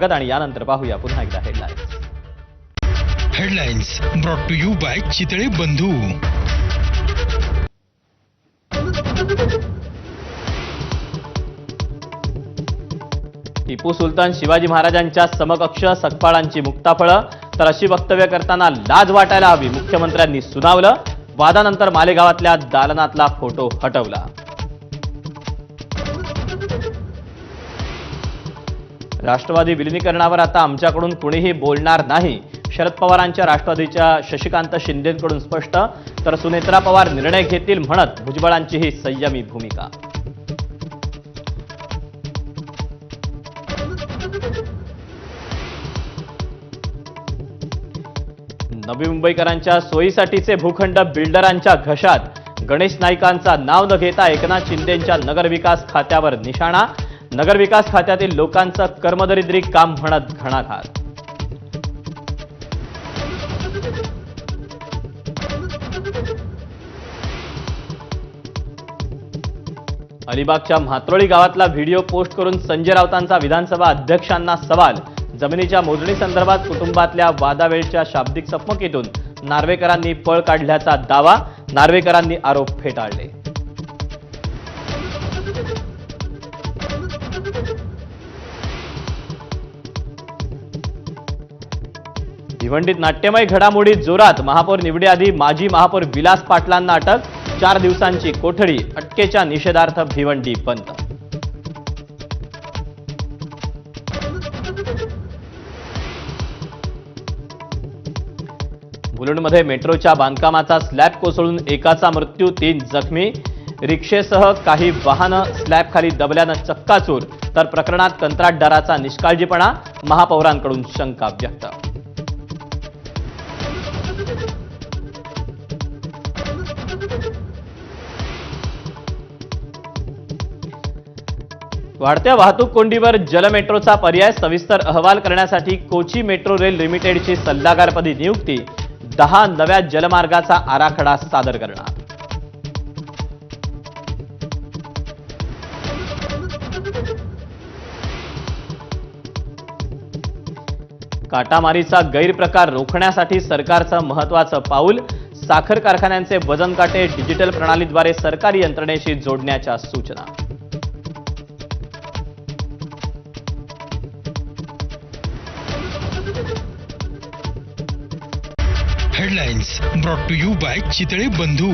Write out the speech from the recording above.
आणि यानंतर पाहूया पुन्हा एकदा headlines. Headlines brought to you by Chitale Bandhu. Tipu सुलतान शिवाजी महाराजांच्या समकक्ष सकपाळांची मुक्ताफळं, तर अशी वक्तव्य करताना लाज वाटायला हवी, मुख्यमंत्र्यांनी सुनावलं। वादानंतर मालेगावातल्या दालनातला फोटो हटवला। राष्ट्रवादी विलिनीकरणावर आता आमच्याकडून कुणीही बोलणार नाही, शरद पवारांच्या राष्ट्रवादीच्या शशिकांत शिंदेंकडून स्पष्ट, तर सुनेत्रा पवार निर्णय घेतील म्हणत भुजबळांची ही संयमी भूमिका। नवी मुंबईकरांच्या सोयीसाठीचे भूखंड बिल्डरांच्या घशात, गणेश नाईकांचा नाव न घेता एकनाथ शिंदेंच्या नगरविकास खात्यावर निशाणा, नगरविकास खात्यातील लोकांचं कर्मदरिद्री काम म्हणत घणाघात। अलिबागच्या म्हात्रोळी गावातला व्हिडिओ पोस्ट करून संजय राऊतांचा विधानसभा अध्यक्षांना सवाल, जमिनीच्या मोजणी संदर्भात कुटुंबातल्या वादावेळच्या शाब्दिक चकमकीतून नार्वेकरांनी पळ काढल्याचा दावा, नार्वेकरांनी आरोप फेटाळले। भिवंडीत नाट्यमय घडामोडी जोरात, महापौर निवडीआधी माजी महापौर विलास पाटलांना अटक, 4 दिवसांची कोठडी, अटकेच्या निषेधार्थ भिवंडी बंद। मुलुंडमध्ये मेट्रोच्या बांधकामाचा स्लॅब कोसळून एकाचा मृत्यू, 3 जखमी, रिक्षेसह काही वाहनं स्लॅबखाली दबल्यानं चक्काचूर, तर प्रकरणात कंत्राटदाराचा निष्काळजीपणा, महापौरांकडून शंका व्यक्त। वाढत्या वाहतूक कोंडीवर जलमेट्रोचा पर्याय, सविस्तर अहवाल करण्यासाठी कोची मेट्रो रेल लिमिटेडची सल्लागारपदी नियुक्ती, 10 नव्या जलमार्गाचा आराखडा सादर करणार। काटामारीचा गैरप्रकार रोखण्यासाठी सरकारचं महत्त्वाचं पाऊल, साखर कारखान्यांचे वजन काटे डिजिटल प्रणालीद्वारे सरकारी यंत्रणेशी जोडण्याच्या सूचना। Headlines brought to you by Chitale बंधू।